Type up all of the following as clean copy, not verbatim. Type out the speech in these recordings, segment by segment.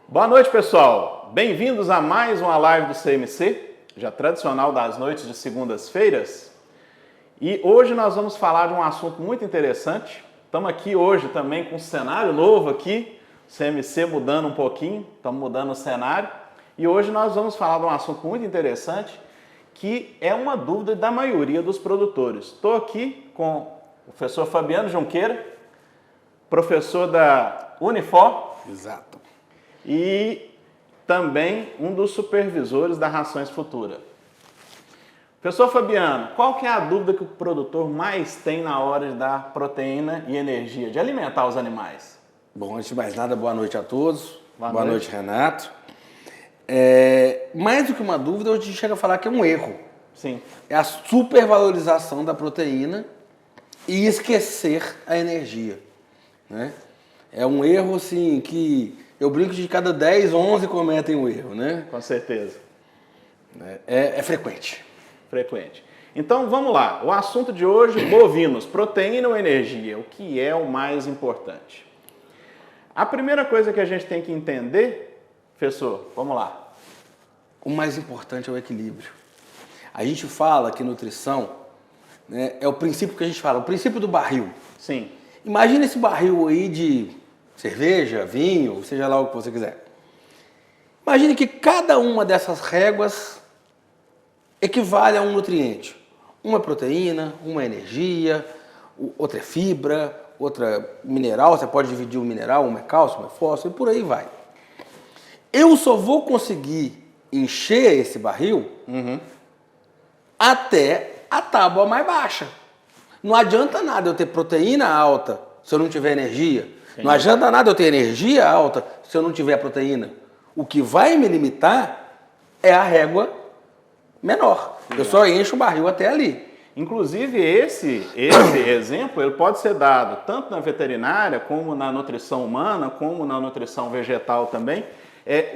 Boa noite, pessoal. Bem-vindos a mais uma live do CMC, já tradicional das noites de segundas-feiras. E hoje nós vamos falar de um assunto muito interessante. Estamos aqui hoje também com um cenário novo aqui, CMC mudando um pouquinho, estamos mudando o cenário. E hoje nós vamos falar de um assunto muito interessante, que é uma dúvida da maioria dos produtores. Estou aqui com o professor Fabiano Junqueira, professor da Unifor. Exato. E também um dos supervisores da Rações Futura. Professor Fabiano, qual que é a dúvida que o produtor mais tem na hora de dar proteína e energia, de alimentar os animais? Bom, antes de mais nada, boa noite a todos. Boa noite, Renato. Mais do que uma dúvida, a gente chega a falar que é um erro. Sim. É a supervalorização da proteína e esquecer a energia, né? É um erro, assim, que eu brinco de cada 10, 11 cometem o erro, né? Com certeza. É frequente. Frequente. Então vamos lá. O assunto de hoje, bovinos, proteína ou energia? O que é o mais importante? A primeira coisa que a gente tem que entender, professor, vamos lá. O mais importante é o equilíbrio. A gente fala que nutrição, né, é o princípio que a gente fala, o princípio do barril. Sim. Imagina esse barril aí de cerveja, vinho, seja lá o que você quiser. Imagine que cada uma dessas réguas equivale a um nutriente. Uma é proteína, uma é energia, outra é fibra, outra é mineral, você pode dividir o mineral, uma é cálcio, uma é fósforo, e por aí vai. Eu só vou conseguir encher esse barril até a tábua mais baixa. Não adianta nada eu ter proteína alta se eu não tiver energia. Sim. Não adianta nada eu ter energia alta se eu não tiver proteína. O que vai me limitar é a régua menor. Eu só encho o barril até ali. Inclusive, esse exemplo ele pode ser dado tanto na veterinária, como na nutrição humana, como na nutrição vegetal também.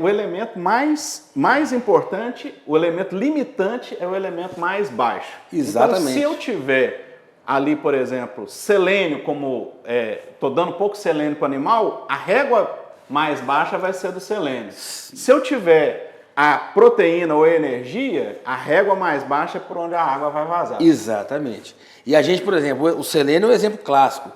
O elemento mais importante, o elemento limitante é o elemento mais baixo. Exatamente. Então, se eu tiver ali, por exemplo, selênio, como estou dando pouco selênio para o animal, a régua mais baixa vai ser do selênio. Se eu tiver a proteína ou a energia, a régua mais baixa é por onde a água vai vazar. Exatamente. E a gente, por exemplo, o selênio é um exemplo clássico.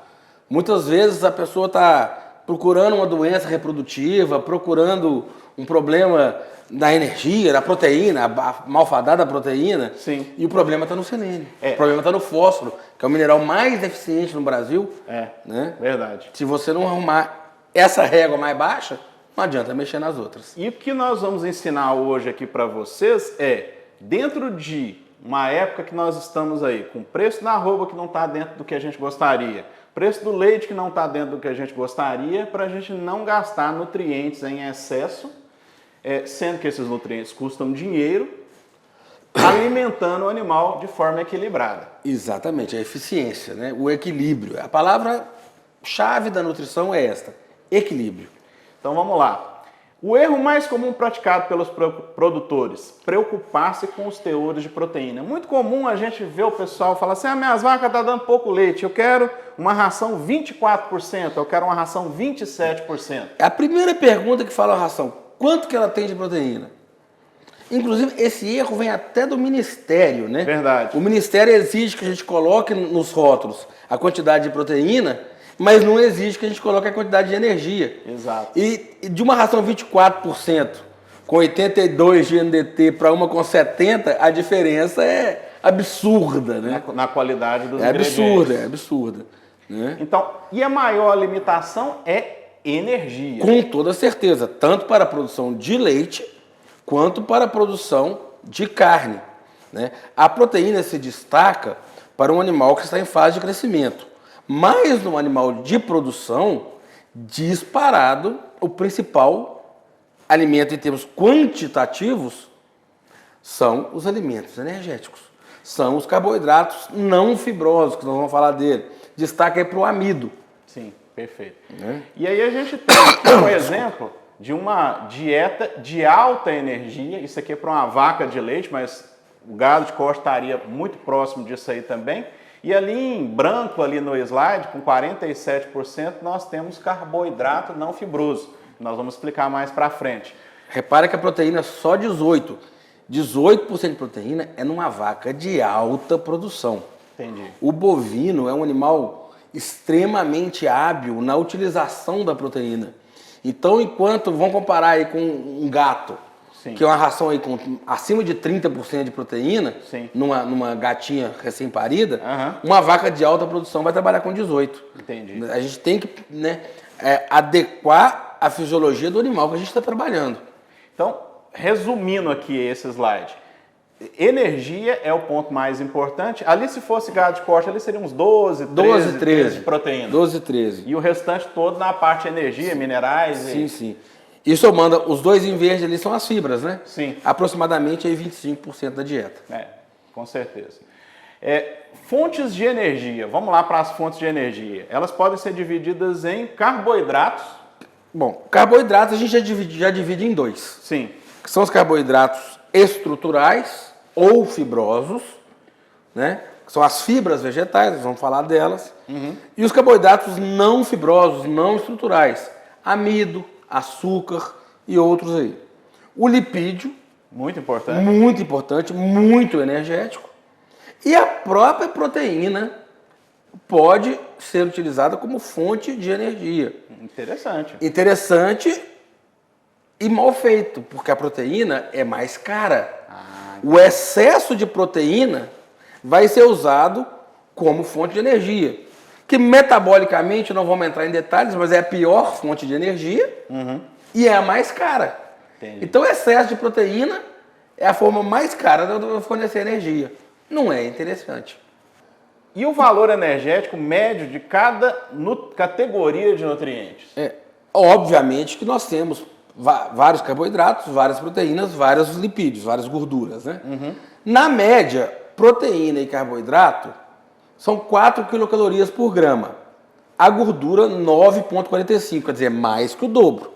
Muitas vezes a pessoa está procurando uma doença reprodutiva, procurando um problema da energia, da proteína, a malfadada proteína. Sim. E o problema está no selênio. O problema está no fósforo, que é o mineral mais deficiente no Brasil. Né? Verdade. Se você não arrumar essa régua mais baixa, não adianta mexer nas outras. E o que nós vamos ensinar hoje aqui para vocês dentro de uma época que nós estamos aí, com preço na arroba que não está dentro do que a gente gostaria, preço do leite que não está dentro do que a gente gostaria, para a gente não gastar nutrientes em excesso, sendo que esses nutrientes custam dinheiro, alimentando o animal de forma equilibrada. Exatamente, a eficiência, né? O equilíbrio. A palavra-chave da nutrição é esta, equilíbrio. Então vamos lá. O erro mais comum praticado pelos produtores, preocupar-se com os teores de proteína. É muito comum a gente ver o pessoal falar assim, minhas vacas estão dando pouco leite, eu quero uma ração 24%, eu quero uma ração 27%. É a primeira pergunta que fala a ração, quanto que ela tem de proteína? Inclusive, esse erro vem até do Ministério, né? Verdade. O Ministério exige que a gente coloque nos rótulos a quantidade de proteína, mas não exige que a gente coloque a quantidade de energia. Exato. E de uma ração 24%, com 82 de NDT para uma com 70, a diferença é absurda, né? Na qualidade dos ingredientes. É absurda. Né? Então, e a maior limitação é energia. Com toda certeza, tanto para a produção de leite, quanto para a produção de carne. Né? A proteína se destaca para um animal que está em fase de crescimento. Mas no animal de produção, disparado, o principal alimento em termos quantitativos são os alimentos energéticos. São os carboidratos não fibrosos, que nós vamos falar dele. Destaque aí para o amido. Sim, perfeito. E aí a gente tem aqui um exemplo de uma dieta de alta energia. Isso aqui é para uma vaca de leite, mas o gado de corte estaria muito próximo disso aí também. E ali em branco, ali no slide, com 47%, nós temos carboidrato não fibroso. Nós vamos explicar mais para frente. Repara que a proteína é só 18%. 18% de proteína é numa vaca de alta produção. Entendi. O bovino é um animal extremamente hábil na utilização da proteína. Então, enquanto, vamos comparar aí com um gato, Sim. que é uma ração aí com acima de 30% de proteína, Sim. numa gatinha recém-parida, Aham. uma vaca de alta produção vai trabalhar com 18%. Entendi. A gente tem que, né, adequar a fisiologia do animal que a gente está trabalhando. Então, resumindo aqui esse slide, energia é o ponto mais importante. Ali, se fosse gado de corte, ali seriam uns 12, 13 de proteína. 12, 13. E o restante todo na parte de energia, minerais. Sim, sim. Isso manda, os dois em verde ali são as fibras, né? Sim. Aproximadamente aí 25% da dieta. Com certeza. Fontes de energia. Vamos lá para as fontes de energia. Elas podem ser divididas em carboidratos. Bom, carboidratos a gente já divide em dois. Sim. Que são os carboidratos estruturais ou fibrosos, né? Que são as fibras vegetais, vamos falar delas. Uhum. E os carboidratos não fibrosos, não estruturais. Amido, açúcar e outros aí. O lipídio, Muito importante. muito energético. E a própria proteína pode ser utilizada como fonte de energia. Interessante. Interessante e mal feito, porque a proteína é mais cara. O excesso de proteína vai ser usado como fonte de energia, que metabolicamente, não vamos entrar em detalhes, mas é a pior fonte de energia e é a mais cara. Entendi. Então, o excesso de proteína é a forma mais cara de fornecer energia. Não é interessante. E o valor energético médio de cada categoria de nutrientes? Obviamente que nós temos vários carboidratos, várias proteínas, vários lipídios, várias gorduras, né? Na média, proteína e carboidrato são 4 quilocalorias por grama. A gordura, 9,45, quer dizer, mais que o dobro.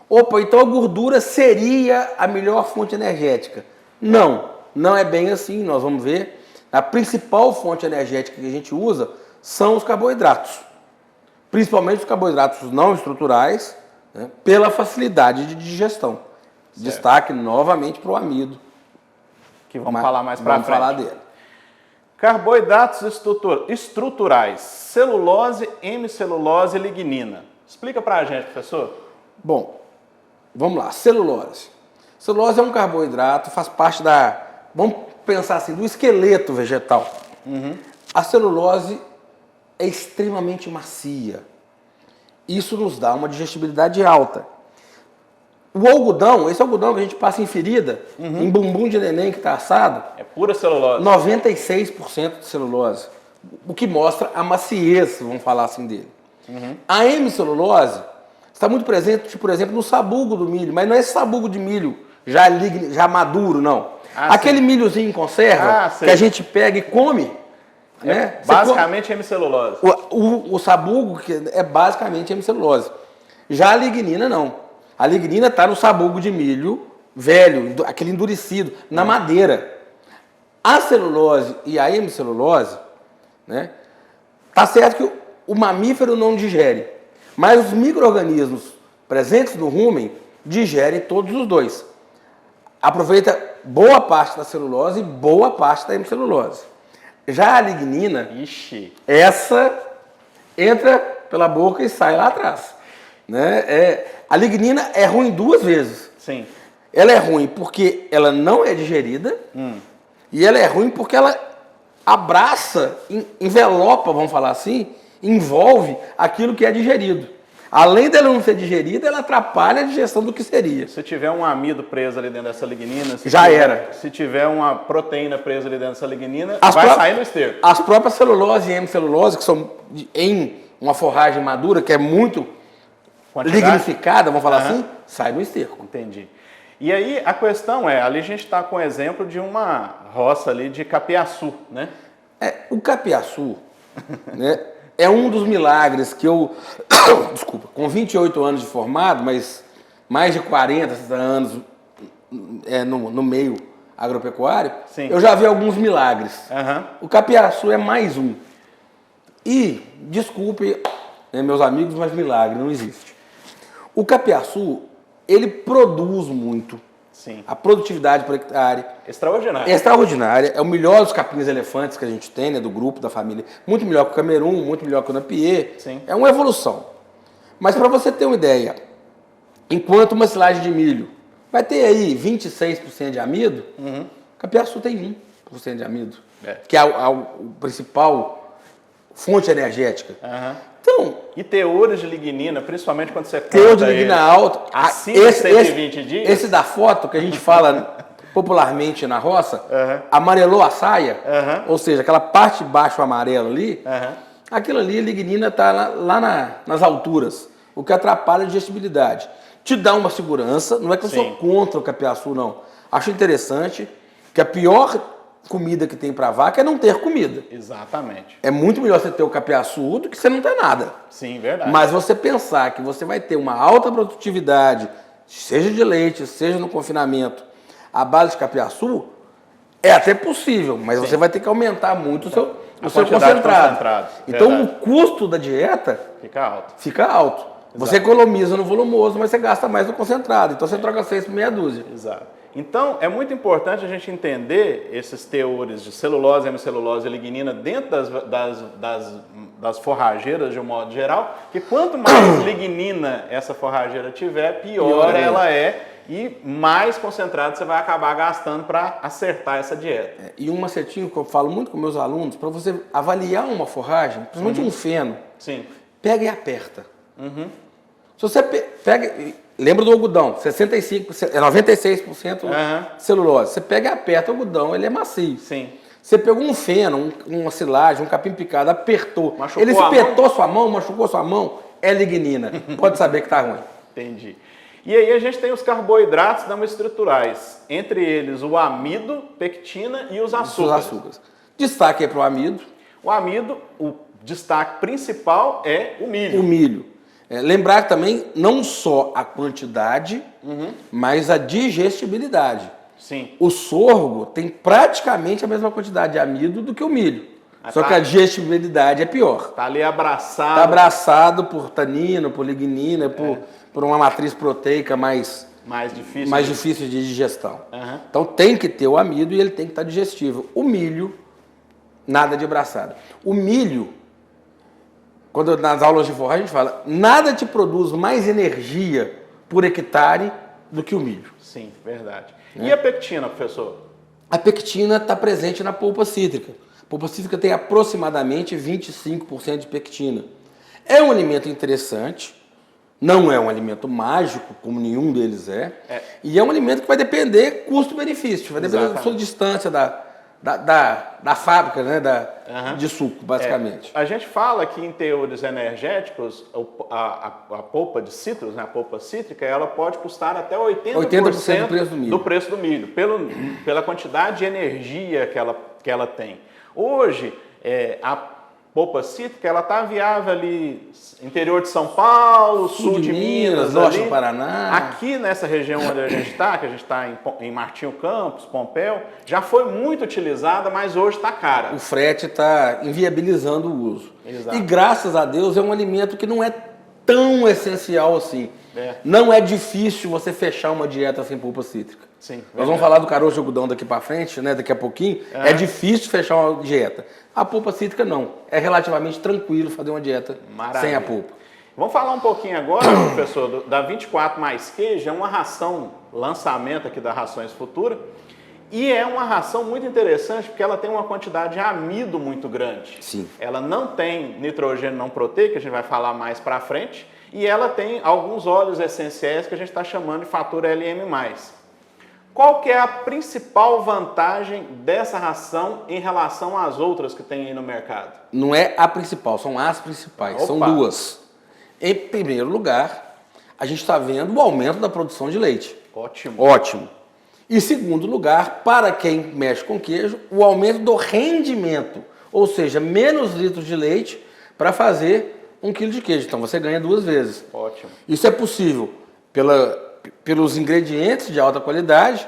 Opa, então a gordura seria a melhor fonte energética? Não é bem assim, nós vamos ver. A principal fonte energética que a gente usa são os carboidratos. Principalmente os carboidratos não estruturais, né, pela facilidade de digestão. Certo. Destaque novamente para o amido. Que vamos falar mais para frente. Vamos falar dele. Carboidratos estruturais, celulose, hemicelulose e lignina. Explica para a gente, professor. Bom, vamos lá. Celulose. Celulose é um carboidrato, faz parte da... Vamos pensar assim, do esqueleto vegetal. A celulose é extremamente macia. Isso nos dá uma digestibilidade alta. O algodão, esse algodão que a gente passa em ferida, em bumbum de neném que está assado, é pura celulose. 96% de celulose. O que mostra a maciez, vamos falar assim, dele. A hemicelulose está muito presente, por exemplo, no sabugo do milho, mas não é esse sabugo de milho já maduro, não. Aquele milhozinho em conserva que a gente pega e come, né? Basicamente hemicelulose. O sabugo que é basicamente hemicelulose. Já a lignina não. A lignina está no sabugo de milho velho, aquele endurecido, na madeira. A celulose e a hemicelulose, né? Tá certo que o mamífero não digere, mas os micro-organismos presentes no rumen digerem todos os dois. Aproveita boa parte da celulose e boa parte da hemicelulose. Já a lignina, essa entra pela boca e sai lá atrás. Né? A lignina é ruim duas vezes. Sim. Ela é ruim porque ela não é digerida e ela é ruim porque ela abraça, envelopa, vamos falar assim, envolve aquilo que é digerido. Além dela não ser digerida, ela atrapalha a digestão do que seria. Se tiver um amido preso ali dentro dessa lignina... Se tiver uma proteína presa ali dentro dessa lignina, vai sair no esterco. As próprias celulose e hemicelulose, que são em uma forragem madura, que é muito lignificada, vamos falar assim, sai no esterco. Entendi. E aí a questão ali a gente está com o exemplo de uma roça ali de capiaçu, né? O capiaçu, né? É um dos milagres que eu, desculpa, com 28 anos de formado, mas mais de 40 anos no meio agropecuário, Sim. eu já vi alguns milagres. Aham. O capiaçu é mais um. E, desculpe, né, meus amigos, mas milagre não existe. O capiaçu, ele produz muito. Sim. A produtividade por hectare Extraordinário. é extraordinária. É o melhor dos capins elefantes que a gente tem, né, do grupo, da família. Muito melhor que o Camerun, muito melhor que o Napier. Sim. É uma evolução. Mas para você ter uma ideia, enquanto uma silagem de milho vai ter aí 26% de amido, o capiaçu tem 1% de amido, que é a principal fonte energética. Aham. Então, E teores de lignina, principalmente quando você teor de corta lignina ele alto. acima de 120 dias. Esse da foto que a gente fala popularmente na roça, Aham. amarelou a saia, Aham. ou seja, aquela parte de baixo amarela ali, Aham. aquilo ali, a lignina está lá nas alturas, o que atrapalha a digestibilidade. Te dá uma segurança, não é que eu sou Sim. contra o capiaçu, não. Acho interessante que a pior comida que tem para vaca é não ter comida. Exatamente. É muito melhor você ter o capiaçu do que você não ter nada. Sim, verdade. Mas você pensar que você vai ter uma alta produtividade, seja de leite, seja no confinamento, à base de capiaçu, é até possível, mas você vai ter que aumentar muito o seu quantidade de concentrado. Então verdade. o custo da dieta Fica alto. fica alto. Você economiza no volumoso, mas você gasta mais no concentrado. Então você troca 6 por meia dúzia. Exato. Então, é muito importante a gente entender esses teores de celulose, hemicelulose e lignina dentro das forrageiras de um modo geral, que quanto mais lignina essa forrageira tiver, pior ela é e mais concentrado você vai acabar gastando para acertar essa dieta. E um macetinho que eu falo muito com meus alunos, para você avaliar uma forragem, principalmente um feno, Sim. pega e aperta. Se você pega, lembra do algodão, 96% celulose. Você pega e aperta o algodão, ele é macio. Sim. Você pegou um feno, uma silagem, um capim picado, apertou. Machucou Ele a espetou sua mão, machucou sua mão, é lignina. Pode saber que tá ruim. Entendi. E aí a gente tem os carboidratos não estruturais, entre eles o amido, pectina e os açúcares. Destaque aí para o amido. O amido, o destaque principal é o milho. O milho. Lembrar também não só a quantidade, mas a digestibilidade. Sim. O sorgo tem praticamente a mesma quantidade de amido do que o milho. Só que a digestibilidade é pior. Tá ali abraçado. Está abraçado por tanino, por lignina, por uma matriz proteica mais difícil de digestão. Então tem que ter o amido e ele tem que estar digestível. O milho, nada de abraçado. O milho, quando nas aulas de forragem a gente fala, nada te produz mais energia por hectare do que o milho. Sim, verdade. E a pectina, professor? A pectina está presente na polpa cítrica. A polpa cítrica tem aproximadamente 25% de pectina. É um alimento interessante, não é um alimento mágico, como nenhum deles é. E é um alimento que vai depender custo-benefício, vai depender da sua distância da fábrica, né, de suco, basicamente. A gente fala que em teores energéticos, a polpa de citros, né, a polpa cítrica, ela pode custar até 80% do preço do milho, pela quantidade de energia que ela tem. Hoje, a polpa cítrica, ela está viável ali, interior de São Paulo, sul de Minas, norte do Paraná. Aqui nessa região onde a gente está, que a gente está em Martinho Campos, Pompéu, já foi muito utilizada, mas hoje está cara. O frete está inviabilizando o uso. Exato. E graças a Deus é um alimento que não é tão essencial assim. Não é difícil você fechar uma dieta sem polpa cítrica. Sim, nós vamos falar do caroço de algodão daqui para frente, né, daqui a pouquinho. É difícil fechar uma dieta. A polpa cítrica não. É relativamente tranquilo fazer uma dieta sem a polpa. Vamos falar um pouquinho agora, professor, da 24 mais queijo. É uma ração, lançamento aqui da Rações Futura. E é uma ração muito interessante porque ela tem uma quantidade de amido muito grande. Sim. Ela não tem nitrogênio não proteico, que a gente vai falar mais para frente. E ela tem alguns óleos essenciais que a gente está chamando de fator LM+. Qual que é a principal vantagem dessa ração em relação às outras que tem aí no mercado? Não é a principal, são as principais. São duas. Em primeiro lugar, a gente está vendo o aumento da produção de leite. Ótimo. E segundo lugar, para quem mexe com queijo, o aumento do rendimento. Ou seja, menos litros de leite para fazer 1 quilo de queijo. Então você ganha 2 vezes. Isso é possível pelos ingredientes de alta qualidade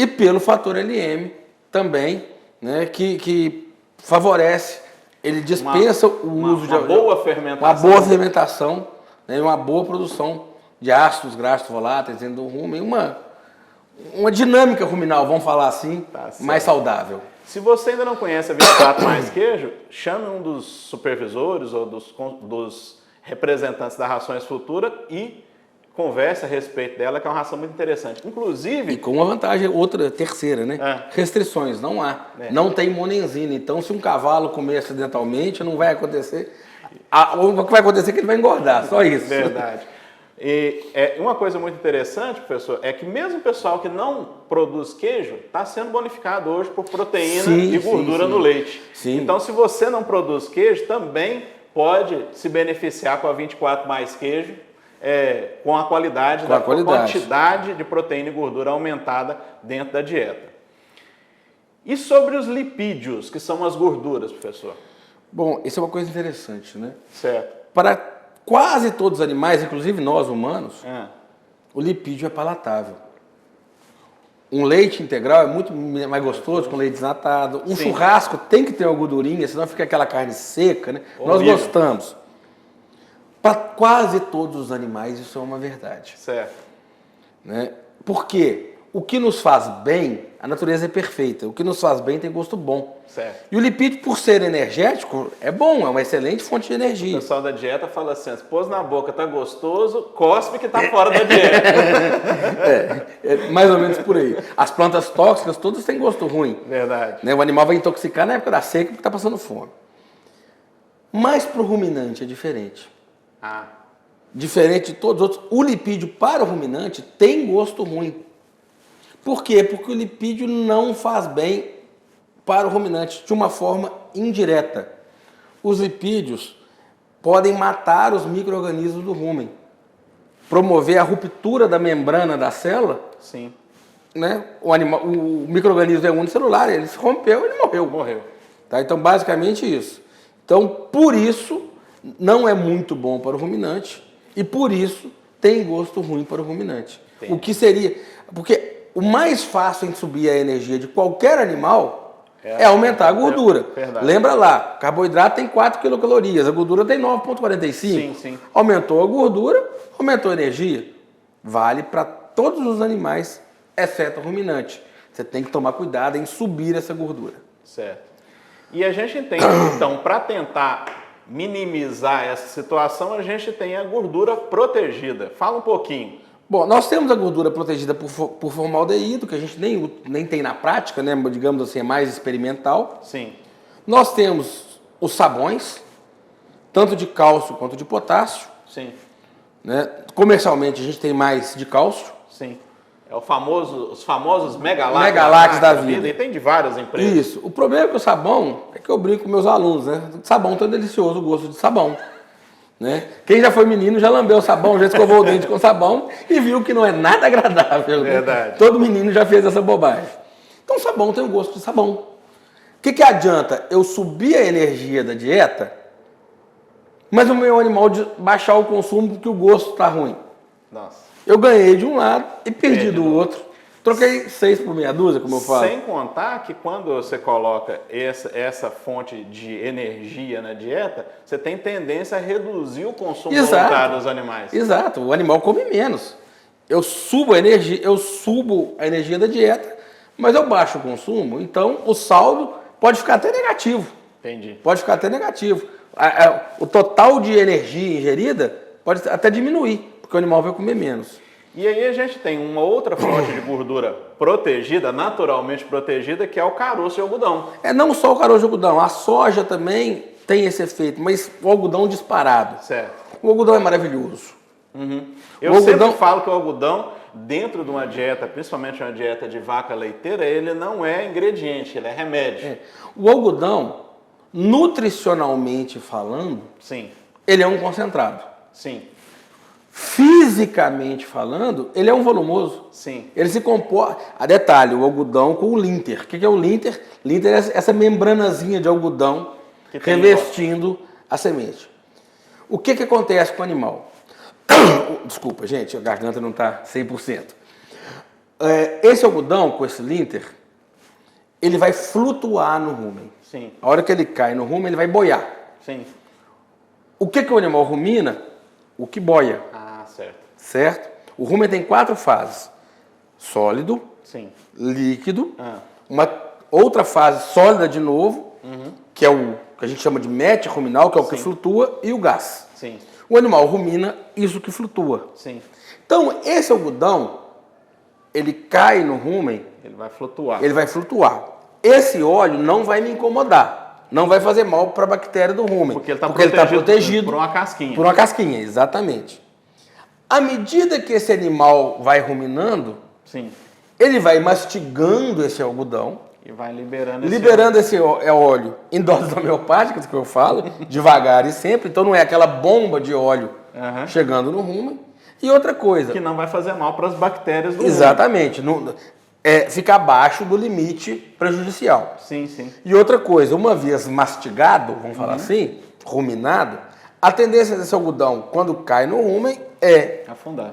e pelo fator LM também, né, que favorece, ele dispensa o uso de uma boa fermentação. Uma boa fermentação, né, uma boa produção de ácidos graxos voláteis dentro do rumen, uma dinâmica ruminal, vamos falar assim, mais saudável. Se você ainda não conhece a 24 Mais Queijo, chame um dos supervisores ou dos representantes da Rações Futura e converse a respeito dela, que é uma ração muito interessante. Inclusive... E com uma vantagem, outra, terceira, né? Restrições, não há. Não tem monenzina. Então, se um cavalo comer acidentalmente, não vai acontecer... O que vai acontecer é que ele vai engordar, só isso. Verdade. E uma coisa muito interessante, professor, é que mesmo o pessoal que não produz queijo está sendo bonificado hoje por proteína e gordura no leite. Sim. Então, se você não produz queijo, também pode se beneficiar com a 24 Mais Queijo, com a qualidade quantidade de proteína e gordura aumentada dentro da dieta. E sobre os lipídios, que são as gorduras, professor? Bom, isso é uma coisa interessante, né? Certo. Para quase todos os animais, inclusive nós humanos, o lipídio é palatável. Um leite integral é muito mais gostoso com leite desnatado. Um churrasco tem que ter uma gordurinha, senão fica aquela carne seca, né? Nós gostamos. Para quase todos os animais isso é uma verdade. Certo. Né? Porque o que nos faz bem, a natureza é perfeita. O que nos faz bem tem gosto bom. Certo. E o lipídio, por ser energético, é bom, é uma excelente fonte de energia. O pessoal da dieta fala assim, se pôs na boca, tá gostoso, cospe que tá fora da dieta. É mais ou menos por aí. As plantas tóxicas todas têm gosto ruim. Verdade. Né? O animal vai intoxicar na época da seca porque está passando fome. Mas para o ruminante é diferente. Diferente de todos os outros, o lipídio para o ruminante tem gosto ruim. Por quê? Porque o lipídio não faz bem para o ruminante de uma forma indireta. Os lipídios podem matar os micro-organismos do rumen, promover a ruptura da membrana da célula. Sim. Né? O micro-organismo é unicelular, ele se rompeu, ele morreu. Tá? Então, basicamente isso. Então, por isso, não é muito bom para o ruminante e por isso tem gosto ruim para o ruminante. Entendi. O que seria... Porque o mais fácil em subir a energia de qualquer animal é aumentar a gordura. Lembra lá, carboidrato tem 4 quilocalorias, a gordura tem 9,45. Sim. Aumentou a gordura, aumentou a energia. Vale para todos os animais, exceto o ruminante. Você tem que tomar cuidado em subir essa gordura. Certo. E a gente entende, então, para tentar minimizar essa situação, a gente tem a gordura protegida. Fala um pouquinho. Bom, nós temos a gordura protegida por formaldeído, que a gente nem tem na prática, né? Digamos assim, é mais experimental. Sim. Nós temos os sabões, tanto de cálcio quanto de potássio. Sim. Né? Comercialmente a gente tem mais de cálcio. Sim. É os famosos Megalac da vida. E tem de várias empresas. Isso. O problema com o sabão é que eu brinco com meus alunos, né? Sabão tão delicioso, o gosto de sabão. Né? Quem já foi menino já lambeu o sabão, já escovou o dente com sabão e viu que não é nada agradável. Verdade. Né? Todo menino já fez essa bobagem. Então o sabão tem o gosto de sabão. O que adianta eu subir a energia da dieta, mas o meu animal baixar o consumo porque o gosto está ruim? Nossa. Eu ganhei de um lado e perdi do outro. Troquei 6 por meia dúzia, como eu falo. Sem contar que quando você coloca essa fonte de energia na dieta, você tem tendência a reduzir o consumo voluntário dos animais. Exato, o animal come menos. Eu subo a energia da dieta, mas eu baixo o consumo, então o saldo pode ficar até negativo. Entendi. Pode ficar até negativo. O total de energia ingerida pode até diminuir, porque o animal vai comer menos. E aí a gente tem uma outra fonte de gordura protegida, naturalmente protegida, que é o caroço de algodão. Não só o caroço de algodão, a soja também tem esse efeito, mas o algodão disparado. Certo. O algodão é maravilhoso. Eu sempre falo que o algodão, dentro de uma dieta, principalmente uma dieta de vaca leiteira, ele não é ingrediente, ele é remédio. O algodão, nutricionalmente falando, sim, ele é um concentrado. Sim. Fisicamente falando, ele é um volumoso. Sim. Ele se comporta... detalhe, o algodão com o linter. O que é o linter? Linter é essa membranazinha de algodão revestindo a semente. O que acontece com o animal? Desculpa, gente, a garganta não está 100%. Esse algodão, com esse linter, ele vai flutuar no rumen. Sim. A hora que ele cai no rumen, ele vai boiar. Sim. O que o animal rumina? O que boia. Ah, certo. Certo? O rumen tem 4 fases. Sólido, Sim. líquido, Ah. uma outra fase sólida de novo, que é o que a gente chama de mete-ruminal, que é o que flutua, e o gás. Sim. O animal rumina isso que flutua. Sim. Então, esse algodão, ele cai no rumen, Ele vai flutuar. ele vai flutuar. Esse óleo não vai me incomodar, não vai fazer mal para a bactéria do rumen. Porque ele está protegido por uma casquinha. Por uma casquinha, exatamente. À medida que esse animal vai ruminando, Sim. ele vai mastigando esse algodão, E vai liberando esse óleo em doses homeopáticas, que eu falo, devagar e sempre. Então não é aquela bomba de óleo Aham. chegando no rumen. E outra coisa, que não vai fazer mal para as bactérias do exatamente, fica abaixo do limite prejudicial. Sim, sim. E outra coisa, uma vez mastigado, vamos falar assim, ruminado, a tendência desse algodão, quando cai no rumen, é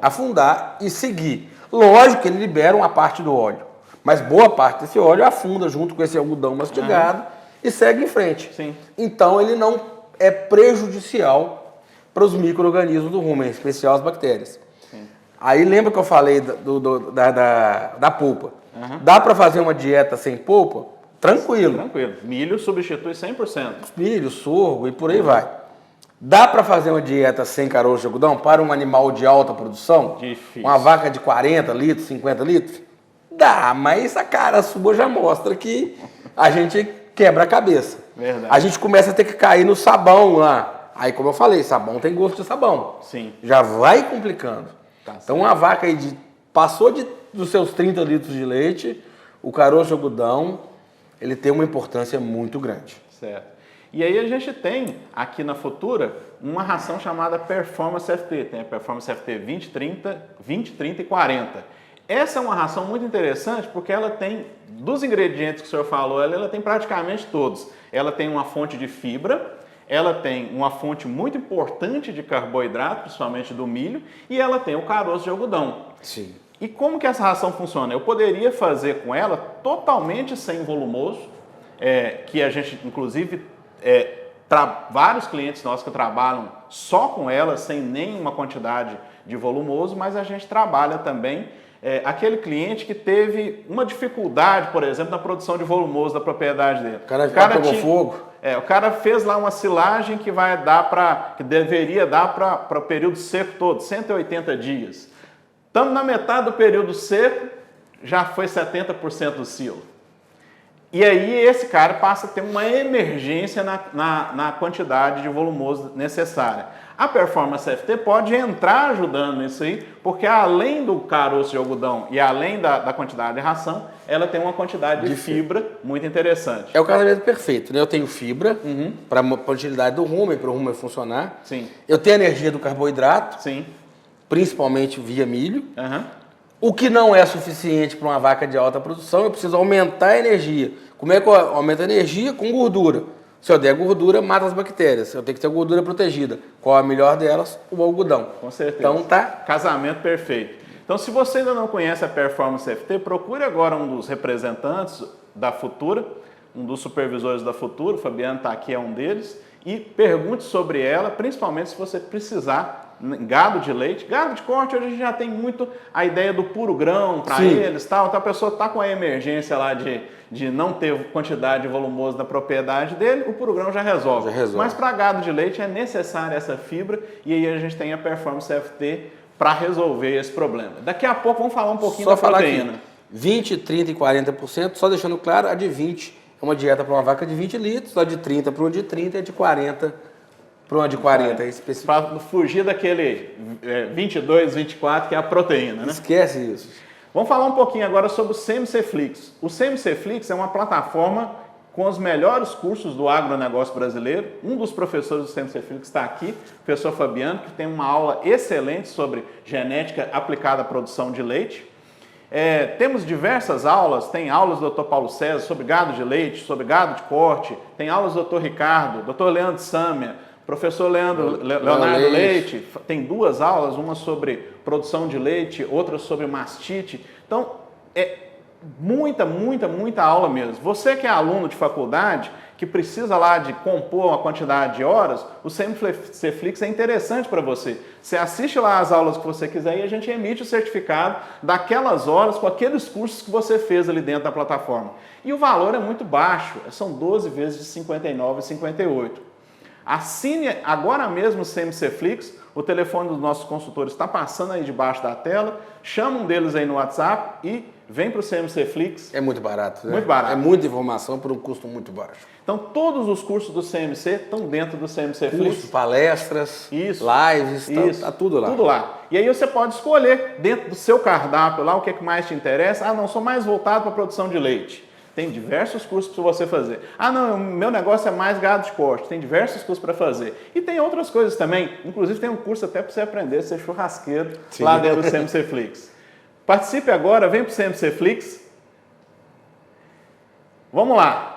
afundar e seguir. Lógico que ele libera uma parte do óleo, mas boa parte desse óleo afunda junto com esse algodão mastigado e segue em frente. Sim. Então ele não é prejudicial para os micro-organismos do rumen, em especial as bactérias. Sim. Aí lembra que eu falei da polpa? Dá para fazer uma dieta sem polpa? Tranquilo. Tranquilo. Milho substitui 100%. Milho, sorgo e por aí vai. Dá para fazer uma dieta sem caroço de algodão para um animal de alta produção? Difícil. Uma vaca de 40 litros, 50 litros? Dá, mas a cara sua já mostra que a gente quebra a cabeça. Verdade. A gente começa a ter que cair no sabão lá. Aí, como eu falei, sabão tem gosto de sabão. Sim. Já vai complicando. Tá Então, uma vaca aí passou dos seus 30 litros de leite, o caroço de algodão, ele tem uma importância muito grande. Certo. E aí a gente tem aqui na Futura uma ração chamada Performance FT. Tem a Performance FT 20, 30 e 40. Essa é uma ração muito interessante porque ela tem, dos ingredientes que o senhor falou, ela tem praticamente todos. Ela tem uma fonte de fibra, ela tem uma fonte muito importante de carboidrato, principalmente do milho, e ela tem o caroço de algodão. Sim. E como que essa ração funciona? Eu poderia fazer com ela totalmente sem volumoso, que a gente, inclusive, vários clientes nossos que trabalham só com ela, sem nenhuma quantidade de volumoso, mas a gente trabalha também aquele cliente que teve uma dificuldade, por exemplo, na produção de volumoso da propriedade dele. O cara pegou fogo. O cara fez lá uma silagem que vai dar que deveria dar para o período seco todo, 180 dias. Estamos na metade do período seco, já foi 70% do silo. E aí esse cara passa a ter uma emergência na quantidade de volumoso necessária. A Performance FT pode entrar ajudando nisso aí, porque além do caroço de algodão e além da quantidade de ração, ela tem uma quantidade de fibra muito interessante. É o casamento perfeito, né? Eu tenho fibra para a utilidade do rumen, para o rumen funcionar. Sim. Eu tenho a energia do carboidrato, Sim. principalmente via milho. Uhum. O que não é suficiente para uma vaca de alta produção, eu preciso aumentar a energia. Como é que eu aumento a energia? Com gordura. Se eu der gordura, mata as bactérias. Eu tenho que ter gordura protegida. Qual a melhor delas? O algodão. Com certeza. Então tá. Casamento perfeito. Então, se você ainda não conhece a Performance FT, procure agora um dos representantes da Futura, um dos supervisores da Futura, o Fabiano está aqui, é um deles, e pergunte sobre ela, principalmente se você precisar gado de leite. Gado de corte, hoje a gente já tem muito a ideia do puro grão para eles, tal. Então a pessoa está com a emergência lá de não ter quantidade volumosa da propriedade dele, o puro grão já resolve. Mas para gado de leite é necessária essa fibra e aí a gente tem a Performance FT para resolver esse problema. Daqui a pouco vamos falar um pouquinho da proteína. Aqui, 20, 30 e 40%, só deixando claro, a de 20 é uma dieta para uma vaca de 20 litros, a de 30 para uma de 30 e a de 40 para uma de 40. Para fugir daquele 22, 24, que é a proteína, né? Esquece isso. Vamos falar um pouquinho agora sobre o CMC-Flix. O CMC-Flix é uma plataforma com os melhores cursos do agronegócio brasileiro. Um dos professores do CMC-Flix está aqui, o professor Fabiano, que tem uma aula excelente sobre genética aplicada à produção de leite. Temos diversas aulas, tem aulas do Dr. Paulo César sobre gado de leite, sobre gado de corte, tem aulas do Dr. Ricardo, Dr. Leandro Sâmia, professor Leonardo Leite, tem 2 aulas, uma sobre produção de leite, outra sobre mastite. Então, é muita aula mesmo. Você que é aluno de faculdade, que precisa lá de compor uma quantidade de horas, o CMC-Flix é interessante para você. Você assiste lá as aulas que você quiser e a gente emite o certificado daquelas horas com aqueles cursos que você fez ali dentro da plataforma. E o valor é muito baixo, são 12 vezes de R$ 59,58. Assine agora mesmo o CMC-Flix, o telefone dos nossos consultores está passando aí debaixo da tela, chama um deles aí no WhatsApp e vem para o CMC-Flix. É muito barato, né? Muito barato. É muita informação por um custo muito baixo. Então, todos os cursos do CMC estão dentro do CMC-Flix. Cursos, palestras, Isso. lives, Isso. Tá tudo lá. Tudo lá. E aí você pode escolher dentro do seu cardápio lá o que é que mais te interessa. Ah, não, sou mais voltado para a produção de leite. Tem diversos cursos para você fazer. Ah, não, meu negócio é mais gado de corte. Tem diversos cursos para fazer. E tem outras coisas também. Inclusive tem um curso até para você aprender a ser churrasqueiro lá dentro do CMC-Flix. Participe agora, vem para o CMC-Flix. Vamos lá.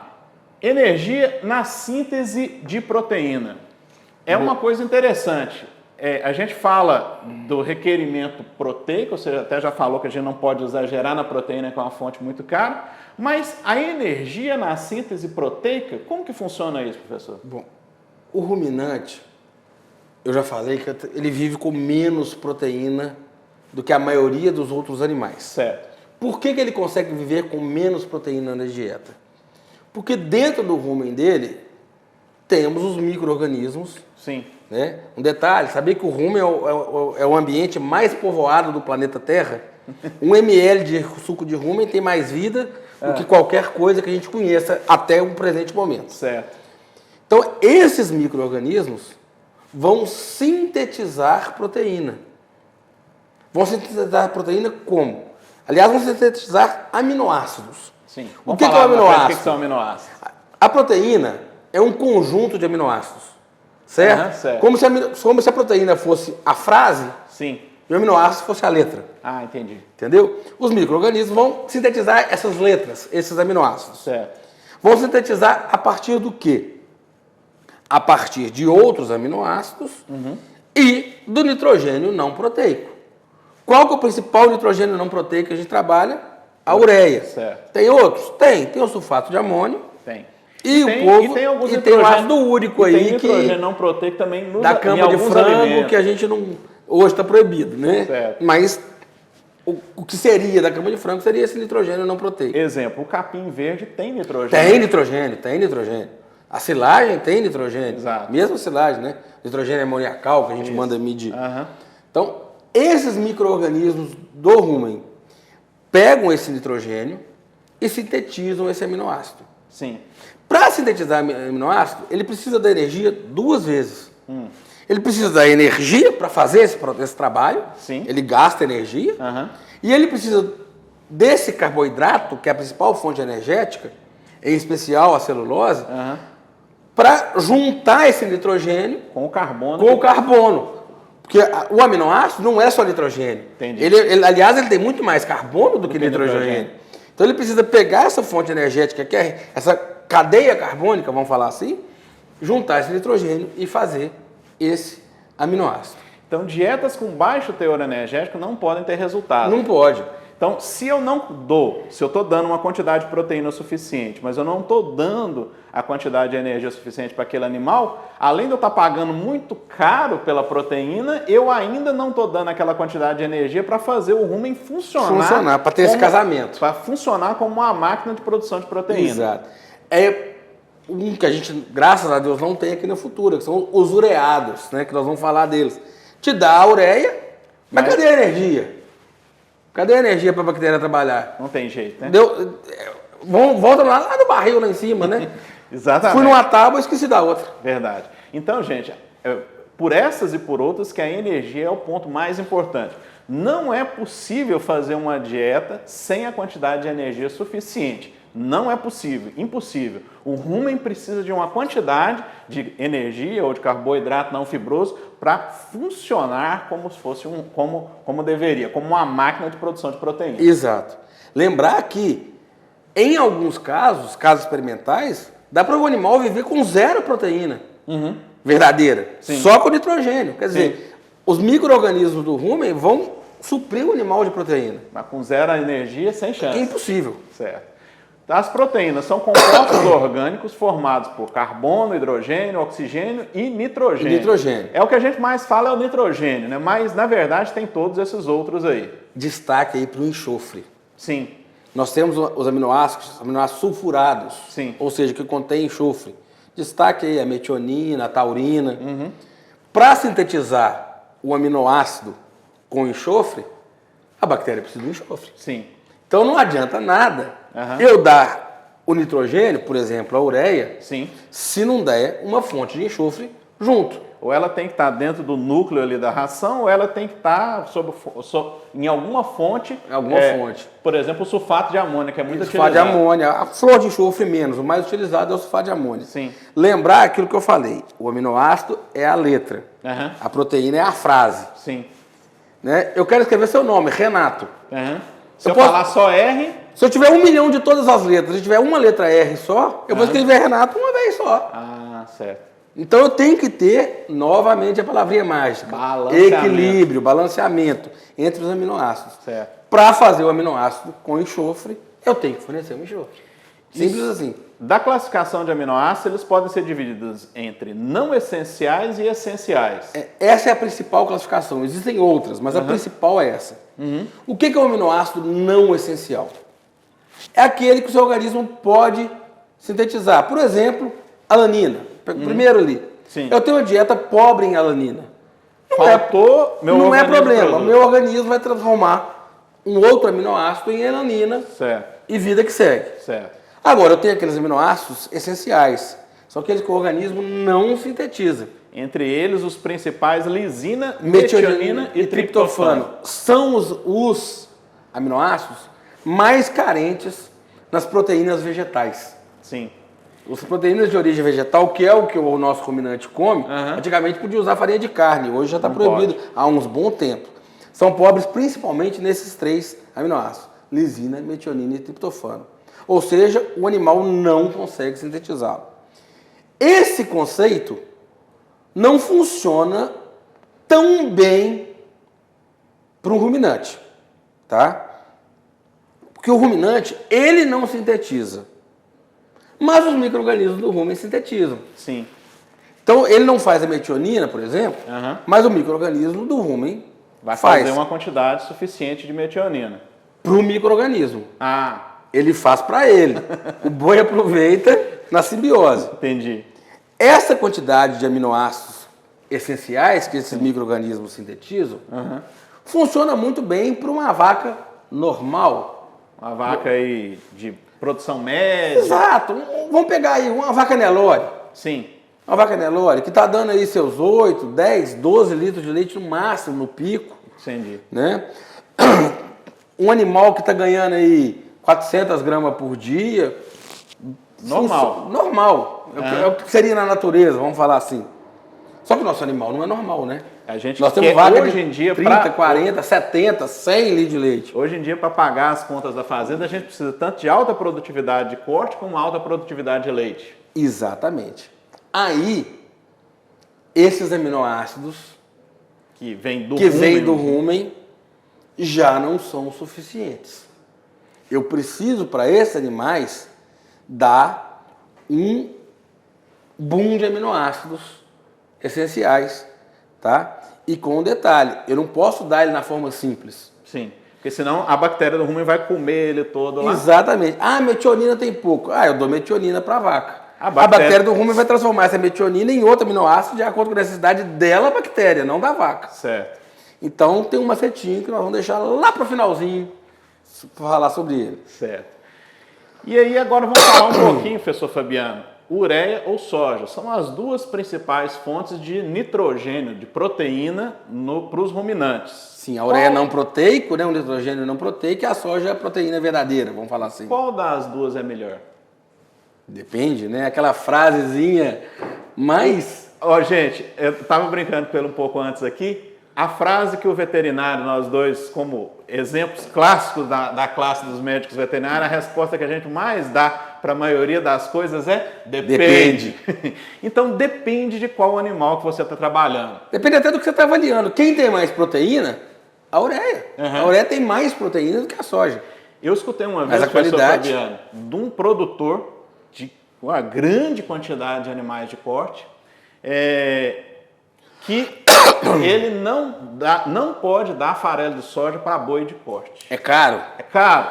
Energia na síntese de proteína. É uma coisa interessante. A gente fala do requerimento proteico, você até já falou que a gente não pode exagerar na proteína, que é uma fonte muito cara, mas a energia na síntese proteica, como que funciona isso, professor? Bom, o ruminante, eu já falei que ele vive com menos proteína do que a maioria dos outros animais. Certo. Por que ele consegue viver com menos proteína na dieta? Porque dentro do rumen dele temos os micro-organismos. Sim. Né? Um detalhe, sabia que o rumen é o ambiente mais povoado do planeta Terra? 1 ml de suco de rumen tem mais vida do que qualquer coisa que a gente conheça até o presente momento. Certo. Então, esses micro-organismos vão sintetizar proteína. Vão sintetizar proteína como? Aliás, vão sintetizar aminoácidos. Sim. O que é o aminoácido? O que são aminoácidos? A proteína é um conjunto de aminoácidos, certo? Certo. Como se a proteína fosse a frase, Sim. e o aminoácido fosse a letra. Ah, entendi. Entendeu? Os micro-organismos vão sintetizar essas letras, esses aminoácidos. Certo. Vão sintetizar a partir do quê? A partir de outros aminoácidos e do nitrogênio não proteico. Qual que é o principal nitrogênio não proteico que a gente trabalha? A ureia. Certo. Tem outros? Tem. Tem o sulfato de amônio. Tem. E tem o ácido úrico aí, tem nitrogênio não proteico também nos da cama de frango, alimentos. que a gente não... Hoje está proibido, né? Certo. Mas o que seria da cama de frango seria esse nitrogênio não proteico. Exemplo, o capim verde tem nitrogênio. Tem nitrogênio. A silagem tem nitrogênio. Exato. Mesmo a silagem, né? Nitrogênio amoniacal que a gente manda medir. Então, esses micro-organismos do rumen pegam esse nitrogênio e sintetizam esse aminoácido. Sim. Para sintetizar aminoácido, ele precisa da energia 2 vezes. Ele precisa da energia para fazer esse trabalho. Sim. Ele gasta energia. E ele precisa desse carboidrato, que é a principal fonte energética, em especial a celulose, para juntar esse nitrogênio com o carbono. Porque o aminoácido não é só nitrogênio. Entendi. Aliás, ele tem muito mais carbono do que nitrogênio. Então ele precisa pegar essa fonte energética, que é essa cadeia carbônica, vamos falar assim, juntar esse nitrogênio e fazer esse aminoácido. Então, dietas com baixo teor energético não podem ter resultado. Não pode. Então, se eu estou dando uma quantidade de proteína suficiente, mas eu não estou dando a quantidade de energia suficiente para aquele animal, além de eu estar pagando muito caro pela proteína, eu ainda não estou dando aquela quantidade de energia para fazer o rumen funcionar. Para ter esse casamento. Para funcionar como uma máquina de produção de proteína. Exato. É um que a gente, graças a Deus, não tem aqui na Futura, que são os ureados, né, que nós vamos falar deles. Te dá a ureia, mas cadê a energia? Cadê a energia para a bactéria trabalhar? Não tem jeito, né? Volta lá no barril lá em cima, né? Exatamente. Fui numa tábua e esqueci da outra. Verdade. Então, gente, por essas e por outras que a energia é o ponto mais importante. Não é possível fazer uma dieta sem a quantidade de energia suficiente. Não é possível, impossível. O rumen precisa de uma quantidade de energia ou de carboidrato não fibroso para funcionar como se fosse como deveria, como uma máquina de produção de proteína. Exato. Lembrar que, em alguns casos experimentais, dá para o animal viver com 0 proteína verdadeira, Sim. só com nitrogênio. Quer dizer, os micro-organismos do rumen vão suprir o animal de proteína. Mas com zero energia, sem chance. É impossível. Certo. As proteínas são compostos orgânicos formados por carbono, hidrogênio, oxigênio e nitrogênio. É o que a gente mais fala, é o nitrogênio, né? Mas, na verdade, tem todos esses outros aí. Destaque aí para o enxofre. Sim. Nós temos os aminoácidos sulfurados, Sim. ou seja, que contém enxofre. Destaque aí a metionina, a taurina. Para sintetizar o aminoácido com enxofre, a bactéria precisa do enxofre. Sim. Então não adianta nada eu dar o nitrogênio, por exemplo, a ureia, Sim. se não der uma fonte de enxofre junto. Ou ela tem que estar dentro do núcleo ali da ração, ou ela tem que estar em alguma fonte. Fonte. Por exemplo, o sulfato de amônia, que é muito Sulfato utilizado. de amônia, a flor de enxofre menos, o mais utilizado é o sulfato de amônia. Sim. Lembrar aquilo que eu falei, o aminoácido é a letra, a proteína é a frase. Sim. Né? Eu quero escrever seu nome, Renato. Se eu falar só R... Se eu tiver 1 milhão de todas as letras, se tiver uma letra R só, eu vou escrever Renato uma vez só. Ah, certo. Então eu tenho que ter, novamente, a palavrinha mágica. Equilíbrio, balanceamento entre os aminoácidos. Para fazer o aminoácido com enxofre, eu tenho que fornecer um enxofre. Simples assim. Da classificação de aminoácidos, eles podem ser divididos entre não essenciais e essenciais. Essa é a principal classificação. Existem outras, mas a principal é essa. O que é um aminoácido não essencial? É aquele que o seu organismo pode sintetizar. Por exemplo, alanina. Primeiro ali. Sim. Eu tenho uma dieta pobre em alanina. Faltou, não é problema. O meu organismo vai transformar um outro aminoácido em alanina. Certo. E vida que segue. Certo. Agora, eu tenho aqueles aminoácidos essenciais. São aqueles que o organismo não sintetiza. Entre eles, os principais, lisina, metionina e triptofano. São os aminoácidos mais carentes nas proteínas vegetais. Sim. As proteínas de origem vegetal, que é o que o nosso ruminante come, antigamente podia usar farinha de carne, hoje já está proibido há uns bom tempo. São pobres principalmente nesses 3 aminoácidos, lisina, metionina e triptofano. Ou seja, o animal não consegue sintetizá-lo. Esse conceito não funciona tão bem para um ruminante, tá? Porque o ruminante, ele não sintetiza. Mas os micro-organismos do rumen sintetizam. Sim. Então, ele não faz a metionina, por exemplo, mas o micro-organismo do rumen vai fazer uma quantidade suficiente de metionina. Para o micro-organismo. Ah. Ele faz para ele. O boi aproveita na simbiose. Entendi. Essa quantidade de aminoácidos essenciais que esses micro-organismos sintetizam funciona muito bem para uma vaca normal. Uma vaca aí de produção média. Exato. Vamos pegar aí uma vaca Nelore. Sim. Uma vaca Nelore que está dando aí seus 8, 10, 12 litros de leite no máximo, no pico. Entendi. Né? Um animal que está ganhando aí 400 gramas por dia. Normal. Normal. É o que seria na natureza, vamos falar assim. Só que o nosso animal não é normal, né? Nós temos vaca hoje em dia 30, 40, 70, 100 litros de leite. Hoje em dia, para pagar as contas da fazenda, a gente precisa tanto de alta produtividade de corte como alta produtividade de leite. Exatamente. Aí, esses aminoácidos que vêm do rumen já não são suficientes. Eu preciso, para esses animais, dar um boom de aminoácidos essenciais, tá? E com um detalhe, eu não posso dar ele na forma simples. Sim, porque senão a bactéria do rumen vai comer ele todo lá. Exatamente. Ah, metionina tem pouco. Ah, eu dou metionina para a vaca. A bactéria do rumen vai transformar essa metionina em outro aminoácido de acordo com a necessidade dela, a bactéria, não da vaca. Certo. Então tem um macetinho que nós vamos deixar lá para o finalzinho para falar sobre ele. Certo. E aí agora vamos falar um pouquinho, professor Fabiano. Ureia ou soja são as 2 principais fontes de nitrogênio, de proteína para os ruminantes. Sim, a ureia não proteico, né? O nitrogênio não proteico e a soja é a proteína verdadeira, vamos falar assim. Qual das 2 é melhor? Depende, né? Aquela frasezinha mais... Gente, eu estava brincando um pouco antes aqui. A frase que o veterinário, nós dois, como exemplos clássicos da classe dos médicos veterinários, a resposta que a gente mais dá para a maioria das coisas é depende. Então depende de qual animal que você está trabalhando. Depende até do que você está avaliando. Quem tem mais proteína A ureia. A ureia tem mais proteína do que a soja. Eu escutei uma vez, Mas a qualidade... Fabiano, de um produtor de uma grande quantidade de animais de corte, que ele não pode dar farelo de soja para boi de corte. É caro? É caro.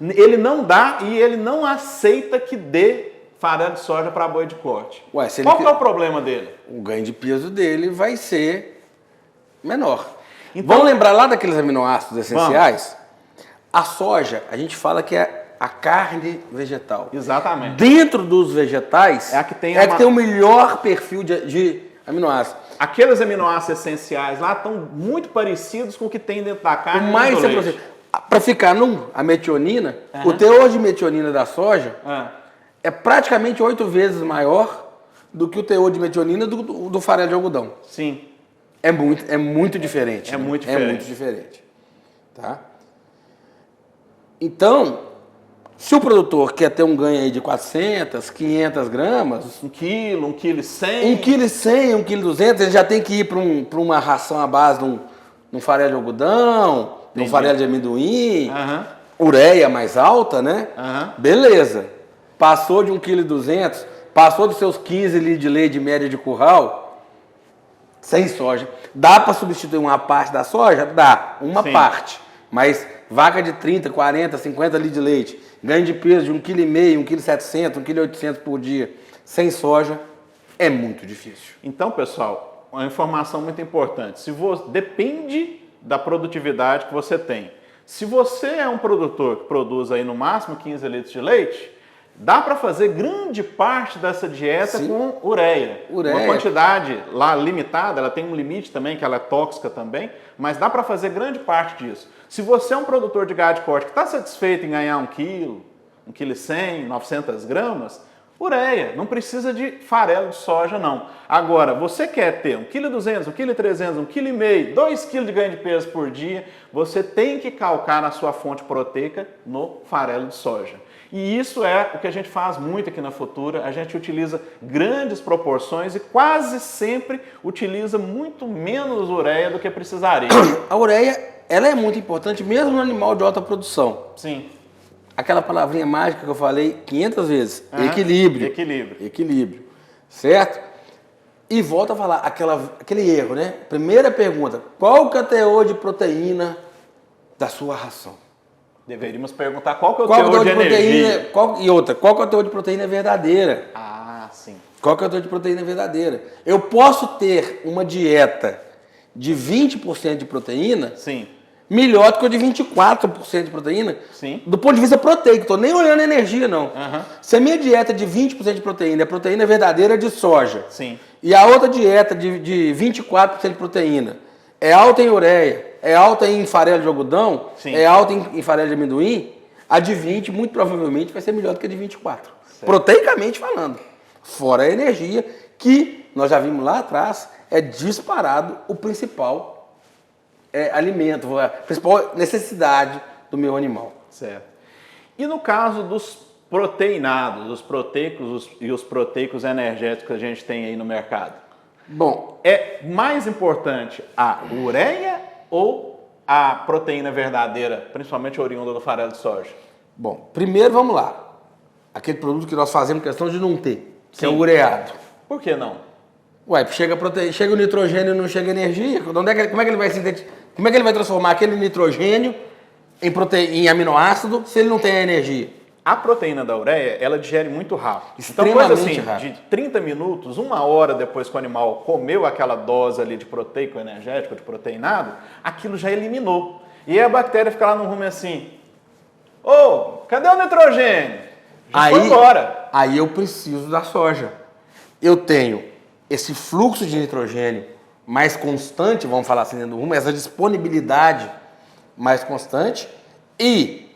Ele não dá e ele não aceita que dê farelo de soja para boi de corte. Ué, se Qual que é o problema dele? O ganho de peso dele vai ser menor. Então, vamos lembrar lá daqueles aminoácidos essenciais? A soja, a gente fala que é a carne vegetal. Exatamente. Dentro dos vegetais, é a que tem, que tem o melhor perfil de aminoácidos. Aqueles aminoácidos essenciais lá estão muito parecidos com o que tem dentro da carne. O mais para ficar a metionina, o teor de metionina da soja é praticamente 8 vezes maior do que o teor de metionina do farelo de algodão. Sim. É muito diferente. É muito diferente. É muito diferente. Tá? Então, se o produtor quer ter um ganho aí de 400, 500 gramas... 1 quilo, 1 quilo e 100... 1 quilo e 100, 1 quilo e 200, ele já tem que ir para uma ração à base de um farelo de algodão, de um farelo de amendoim, ureia mais alta, né? Beleza. Passou de 1 quilo e 200, passou dos seus 15 litros de leite de média de curral, sem soja. Dá para substituir uma parte da soja? Dá, uma parte. Mas vaca de 30, 40, 50 litros de leite, ganho de peso de 1,5 kg, 1,7 kg, 1,8 kg por dia, sem soja, é muito difícil. Então, pessoal, uma informação muito importante. Depende da produtividade que você tem. Se você é um produtor que produz aí no máximo 15 litros de leite, dá para fazer grande parte dessa dieta com ureia. Uma quantidade lá limitada, ela tem um limite também, que ela é tóxica também, mas dá para fazer grande parte disso. Se você é um produtor de gado de corte que está satisfeito em ganhar 1 quilo, 1 quilo e 100, 900 gramas, ureia, não precisa de farelo de soja não. Agora, você quer ter 1,2 kg, 1,3 kg, 1,5 kg, 2 kg de ganho de peso por dia, você tem que calcar a sua fonte proteica no farelo de soja. E isso é o que a gente faz muito aqui na Futura, a gente utiliza grandes proporções e quase sempre utiliza muito menos ureia do que precisaria. A ureia, ela é muito importante mesmo no animal de alta produção. Sim. Aquela palavrinha mágica que eu falei 500 vezes, equilíbrio. Equilíbrio, certo? E volto a falar, aquele erro, né? Primeira pergunta, qual que é o teor de proteína da sua ração? Deveríamos perguntar qual que é o teor de energia. E outra, qual que é o teor de proteína verdadeira? Ah, sim. Qual que é o teor de proteína verdadeira? Eu posso ter uma dieta de 20% de proteína melhor do que a de 24% de proteína do ponto de vista proteico. Estou nem olhando a energia, não. Se a minha dieta de 20% de proteína é proteína verdadeira de soja e a outra dieta de 24% de proteína é alta em ureia, é alta em farelo de algodão, é alta em farelo de amendoim, a de 20 muito provavelmente vai ser melhor do que a de 24. Certo. Proteicamente falando. Fora a energia, que nós já vimos lá atrás, é disparado o principal alimento, a principal necessidade do meu animal. Certo. E no caso dos proteinados, os proteicos e os proteicos energéticos que a gente tem aí no mercado? Bom, é mais importante a ureia ou a proteína verdadeira, principalmente oriunda do farelo de soja? Bom, primeiro vamos lá. Aquele produto que nós fazemos questão de não ter, que é o ureado. Por que não? Ué, chega o nitrogênio e não chega energia. Como é que ele vai sintetizar? Como é que ele vai transformar aquele nitrogênio em aminoácido se ele não tem a energia? A proteína da ureia, ela digere muito rápido. Extremamente então, coisa assim, rápido. De 30 minutos, 1 hora depois que o animal comeu aquela dose ali de proteico energético, de proteinado, aquilo já eliminou. E aí a bactéria fica lá no rumo assim, cadê o nitrogênio? Já foi embora. Aí eu preciso da soja. Eu tenho esse fluxo de nitrogênio mais constante, vamos falar assim dentro do rumo, essa disponibilidade mais constante e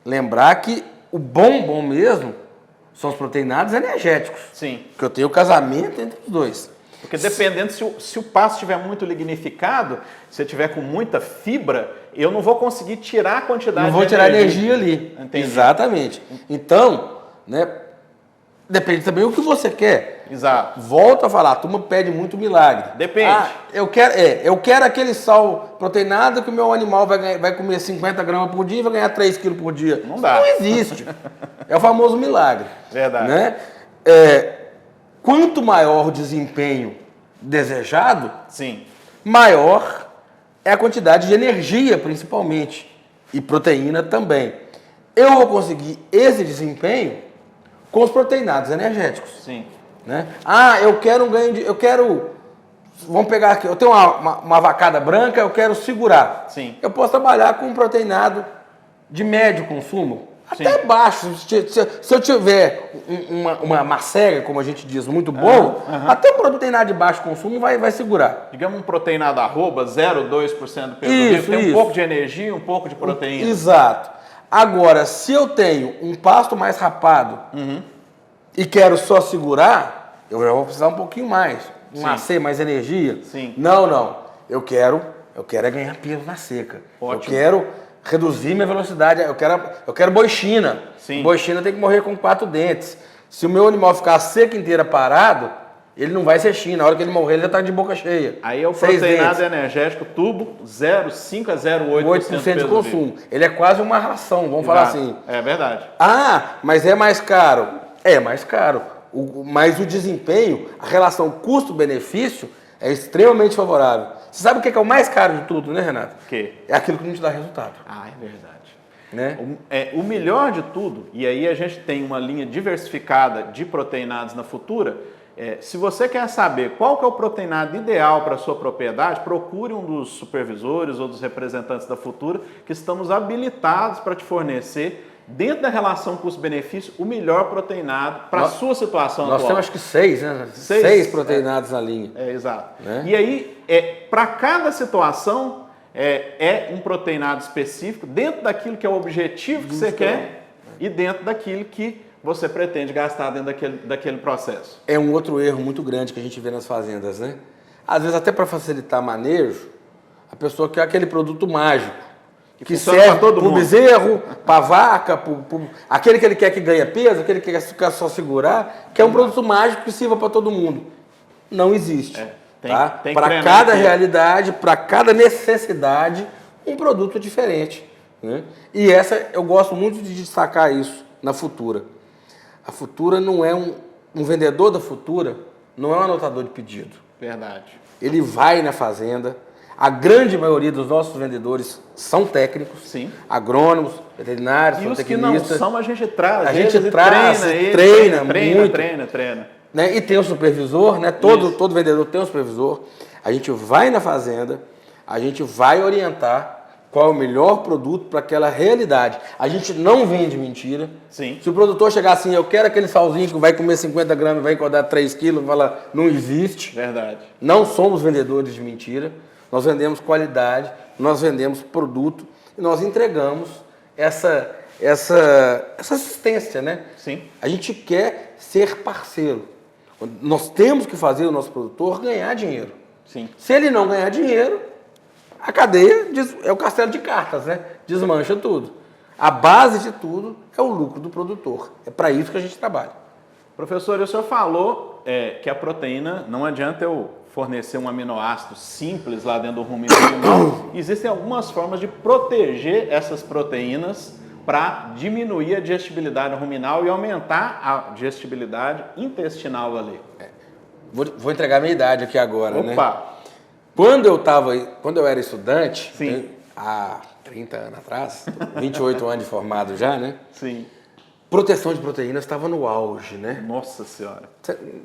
lembrar que o bom mesmo são os proteinados energéticos. Sim. Que eu tenho o casamento entre os dois. Porque dependendo, se o pasto estiver muito lignificado, se eu tiver com muita fibra, eu não vou conseguir tirar a quantidade de energia. Não vou tirar energia ali. Entendi. Exatamente. Então, né, Depende também do que você quer. Exato. Volto a falar, a turma pede muito milagre. Depende. Eu quero aquele sal proteinado que o meu animal vai comer 50 gramas por dia e vai ganhar 3 quilos por dia. Não dá. Não existe. É o famoso milagre. Verdade. Né? Quanto maior o desempenho desejado, Sim. maior é a quantidade de energia, principalmente, e proteína também. Eu vou conseguir esse desempenho com os proteinados energéticos. Sim. Né? Eu quero um ganho de... Vamos pegar aqui, eu tenho uma vacada branca, eu quero segurar. Sim. Eu posso trabalhar com um proteinado de médio consumo, Sim. até baixo. Se eu tiver uma macega, como a gente diz, muito bom, até um proteinado de baixo consumo vai segurar. Digamos um proteinado arroba, 0,2% do peso vivo, tem um pouco de energia, um pouco de proteína. Exato. Agora, se eu tenho um pasto mais rapado e quero só segurar, eu já vou precisar um pouquinho mais. Um AC, mais energia. Sim. Não. Eu quero é ganhar peso na seca. Ótimo. Eu quero reduzir minha velocidade. Eu quero boixina. Sim. Boixina tem que morrer com 4 dentes. Se o meu animal ficar a seca inteira parado, ele não vai ser China. Na hora que ele morrer, ele já está de boca cheia. Aí é o proteinado energético tubo, 0,5 a 0,8% de consumo. Ele é quase uma ração, vamos falar assim. É verdade. Mas é mais caro. É mais caro. Mas o desempenho, a relação custo-benefício é extremamente favorável. Você sabe o que é o mais caro de tudo, né, Renato? O quê? É aquilo que não te dá resultado. É verdade. Né? O melhor de tudo, e aí a gente tem uma linha diversificada de proteinados na Futura. Se você quer saber qual que é o proteinado ideal para a sua propriedade, procure um dos supervisores ou dos representantes da Futura que estamos habilitados para te fornecer, dentro da relação custo-benefício, o melhor proteinado para a sua situação atual. Nós temos acho que 6, né? 6 proteinados na linha. Exato. Né? E aí, para cada situação, é um proteinado específico, dentro daquilo que é o objetivo que você quer e dentro daquilo que você pretende gastar dentro daquele processo. É um outro erro muito grande que a gente vê nas fazendas, né? Às vezes, até para facilitar manejo, a pessoa quer aquele produto mágico, que serve para o bezerro, para a vaca, aquele que ele quer que ganhe peso, aquele que quer só segurar, que é um produto mágico que sirva para todo mundo. Não existe. Para cada realidade, para cada necessidade, um produto diferente. Né? E eu gosto muito de destacar isso na Futura. A Futura não é um vendedor da Futura, não é um anotador de pedido. Verdade. Ele vai na fazenda. A grande maioria dos nossos vendedores são técnicos, sim, agrônomos, veterinários, e os que não são, a gente traz. A gente treina muito. Treina. Né? E tem o supervisor, né? Todo vendedor tem um supervisor. A gente vai na fazenda, a gente vai orientar qual é o melhor produto para aquela realidade. A gente não vende mentira. Sim. Se o produtor chegar assim, eu quero aquele salzinho que vai comer 50 gramas e vai engordar 3 quilos, fala, não existe. Verdade. Não somos vendedores de mentira. Nós vendemos qualidade, nós vendemos produto e nós entregamos essa assistência, né? Sim. A gente quer ser parceiro. Nós temos que fazer o nosso produtor ganhar dinheiro. Sim. Se ele não ganhar dinheiro, a cadeia é o castelo de cartas, né? Desmancha tudo. A base de tudo é o lucro do produtor. É para isso que a gente trabalha. Professor, o senhor falou que a proteína, não adianta eu fornecer um aminoácido simples lá dentro do rumen animal. Existem algumas formas de proteger essas proteínas para diminuir a digestibilidade ruminal e aumentar a digestibilidade intestinal ali. Vou entregar a minha idade aqui agora, né? Opa! Quando eu era estudante, sim, há 30 anos atrás, 28 anos de formado já, né? Sim. Proteção de proteínas estava no auge, né? Nossa Senhora.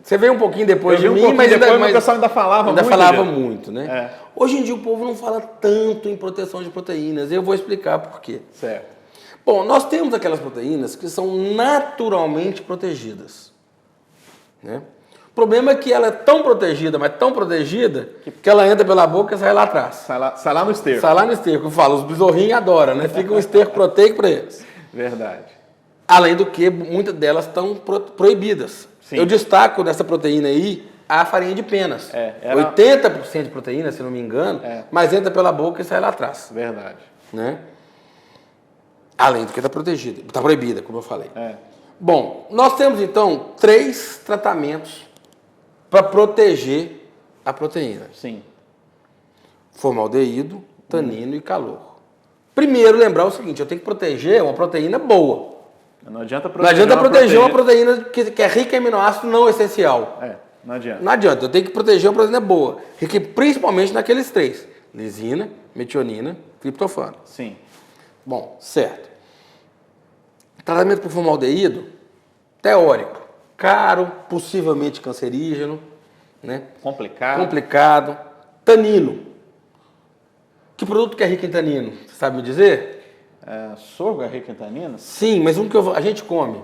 Você veio um pouquinho depois de mim, mas o pessoal ainda falava muito. Ainda falava muito, né? Hoje em dia o povo não fala tanto em proteção de proteínas. Eu vou explicar por quê. Certo. Bom, nós temos aquelas proteínas que são naturalmente protegidas, né? O problema é que ela é tão protegida, mas tão protegida, que ela entra pela boca e sai lá atrás. Sai lá no esterco. Sai lá no esterco. Eu falo, os besorrinhos adoram, né? Fica um esterco proteico para eles. Verdade. Além do que, muitas delas estão proibidas. Sim. Eu destaco dessa proteína aí a farinha de penas. 80% de proteína, se não me engano, mas entra pela boca e sai lá atrás. Verdade. Né? Além do que está protegida. Está proibida, como eu falei. Bom, nós temos então 3 tratamentos para proteger a proteína. Sim. Formaldeído, tanino e calor. Primeiro, lembrar o seguinte, eu tenho que proteger uma proteína boa. Não adianta Não adianta proteger uma proteína que é rica em aminoácido não essencial. Não adianta. Não adianta, eu tenho que proteger uma proteína boa, rica principalmente naqueles 3. Lisina, metionina, triptofano. Sim. Bom, certo. Tratamento por formaldeído, teórico. Caro, possivelmente cancerígeno, né? Complicado. Tanino. Que produto que é rico em tanino? Você sabe me dizer? Sorgo é rico em tanino? Sim, mas um que a gente come.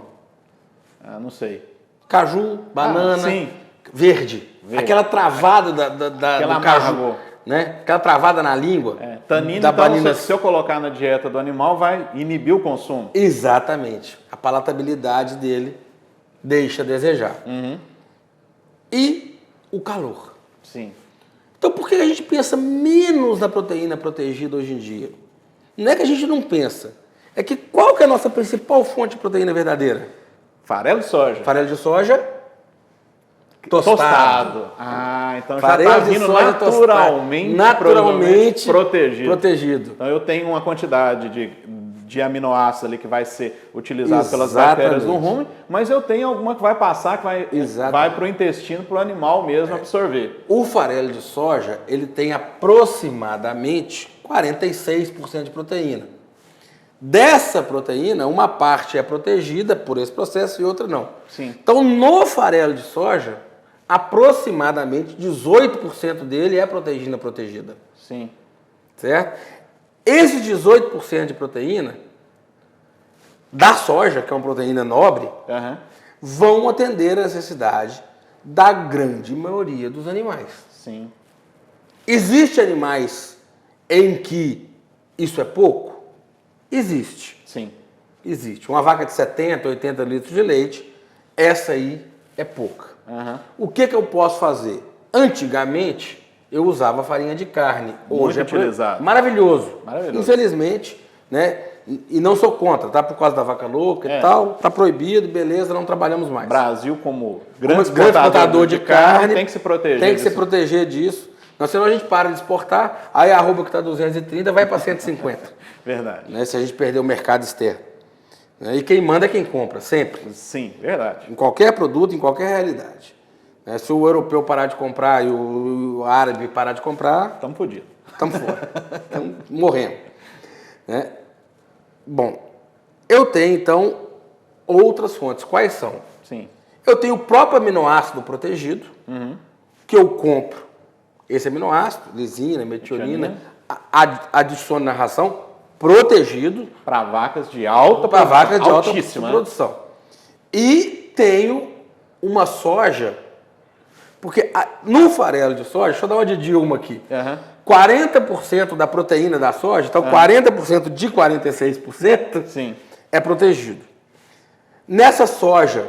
Não sei. Caju, banana, sim. Verde. Aquela travada Aquela do caju. amargo. Né? Aquela travada na língua. Tanino, da então, banana. se eu colocar na dieta do animal, vai inibir o consumo. Exatamente. A palatabilidade dele deixa a desejar. E o calor. Sim. Então, por que a gente pensa menos na proteína protegida hoje em dia? Não é que a gente não pensa. É que qual que é a nossa principal fonte de proteína verdadeira? Farelo de soja. Farelo de soja tostado. Então Farelo já está de vindo soja naturalmente protegido. Então eu tenho uma quantidade de aminoácidos ali que vai ser utilizado pelas bactérias do rumen, mas eu tenho alguma que vai passar, que vai para o intestino, para o animal mesmo absorver. O farelo de soja, ele tem aproximadamente 46% de proteína. Dessa proteína, uma parte é protegida por esse processo e outra não. Sim. Então, no farelo de soja, aproximadamente 18% dele é proteína protegida. Sim. Certo? Esses 18% de proteína da soja, que é uma proteína nobre, vão atender a necessidade da grande maioria dos animais. Sim. Existem animais em que isso é pouco? Existe. Sim. Existe. Uma vaca de 70, 80 litros de leite, essa aí é pouca. O que eu posso fazer? Antigamente, eu usava farinha de carne. Hoje é utilizado. Maravilhoso. Infelizmente, né? E não sou contra, tá? Por causa da vaca louca e tal, tá proibido, beleza, não trabalhamos mais. Brasil, como grande exportador de carne, tem que se proteger Tem que se proteger disso. Não, senão a gente para de exportar, aí a arroba que está 230 vai para 150. Verdade. Né? Se a gente perder o mercado externo. Né? E quem manda é quem compra, sempre. Sim, verdade. Em qualquer produto, em qualquer realidade. Né? Se o europeu parar de comprar e o árabe parar de comprar... Estamos fodidos. Estamos fora. Estamos morrendo. Né? Bom, eu tenho, então, outras fontes. Quais são? Sim. Eu tenho o próprio aminoácido protegido, que eu compro. Esse aminoácido, lisina, metionina, adiciono na ração, protegido. Para vacas de alta produção. E tenho uma soja, porque no farelo de soja, deixa eu dar uma de Dilma aqui. 40% da proteína da soja, então 40% de 46% Sim. é protegido. Nessa soja,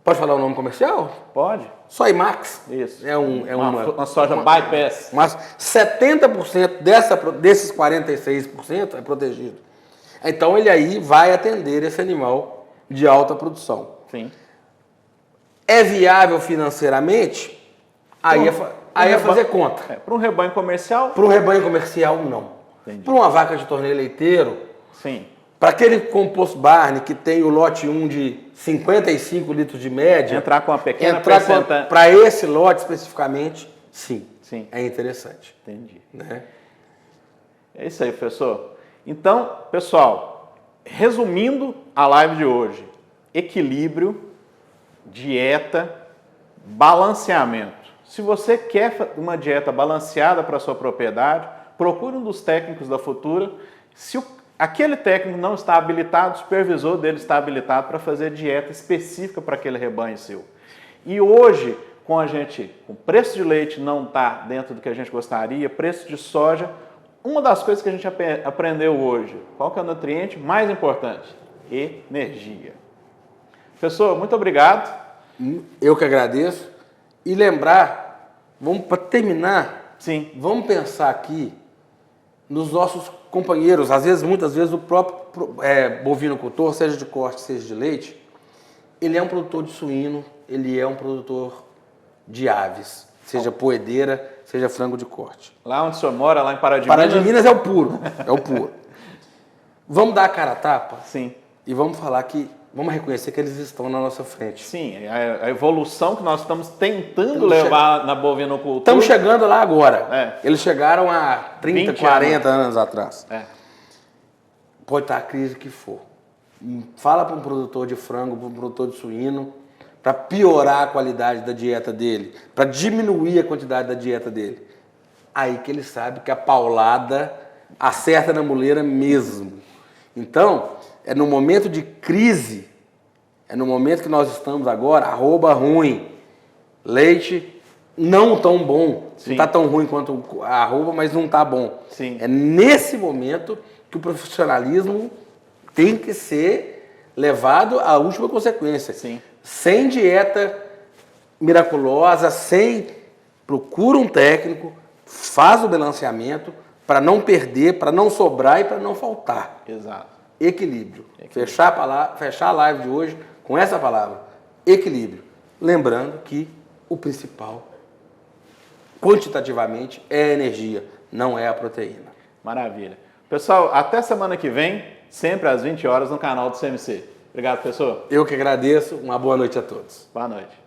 pode falar o nome comercial? Pode. Soymax. Isso. É uma soja bypass. Mas 70% desses 46% é protegido. Então ele aí vai atender esse animal de alta produção. Sim. É viável financeiramente? Aí é fazer conta. Para um rebanho comercial? Para um rebanho comercial, não. Para uma vaca de torneio leiteiro, sim. Para aquele composto Barney que tem o lote 1 de 55 litros de média, entrar com uma pequena percentagem. Para esse lote especificamente, sim. É interessante. Entendi. Né? É isso aí, professor. Então, pessoal, resumindo a live de hoje, equilíbrio, dieta, balanceamento. Se você quer uma dieta balanceada para a sua propriedade, procure um dos técnicos da Futura. Se aquele técnico não está habilitado, o supervisor dele está habilitado para fazer dieta específica para aquele rebanho seu. E hoje, com preço de leite não está dentro do que a gente gostaria, preço de soja, uma das coisas que a gente aprendeu hoje, qual que é o nutriente mais importante? Energia. Professor, muito obrigado. Eu que agradeço. E lembrar, para terminar, sim, vamos pensar aqui nos nossos companheiros, muitas vezes o próprio bovinocultor, seja de corte, seja de leite, Ele é um produtor de suíno, ele é um produtor de aves, seja poedeira, seja frango de corte. Lá onde o senhor mora, lá em Pará de Pará Minas? de Minas é o puro, é o puro. Vamos dar a cara a tapa Sim. e vamos falar que, vamos reconhecer que eles estão na nossa frente. Sim, a evolução que nós estamos tentando levar na bovinocultura. Estamos chegando lá agora. É. Eles chegaram há 30, 20 40 anos atrás. É. Pode estar a crise que for. Fala para um produtor de frango, para um produtor de suíno, para piorar a qualidade da dieta dele, para diminuir a quantidade da dieta dele. Aí que ele sabe que a paulada acerta na muleira mesmo. Então, é no momento de crise, é no momento que nós estamos agora, arroba ruim, leite não tão bom, Sim. não está tão ruim quanto a arroba, mas não está bom. Sim. É nesse momento que o profissionalismo tem que ser levado à última consequência. Sim. Sem dieta miraculosa, procura um técnico, faz o balanceamento para não perder, para não sobrar e para não faltar. Exato. Equilíbrio. Fechar a live de hoje com essa palavra, equilíbrio. Lembrando que o principal, quantitativamente, é a energia, não é a proteína. Maravilha. Pessoal, até semana que vem, sempre às 20 horas no canal do CMC. Obrigado, professor. Eu que agradeço. Uma boa noite a todos. Boa noite.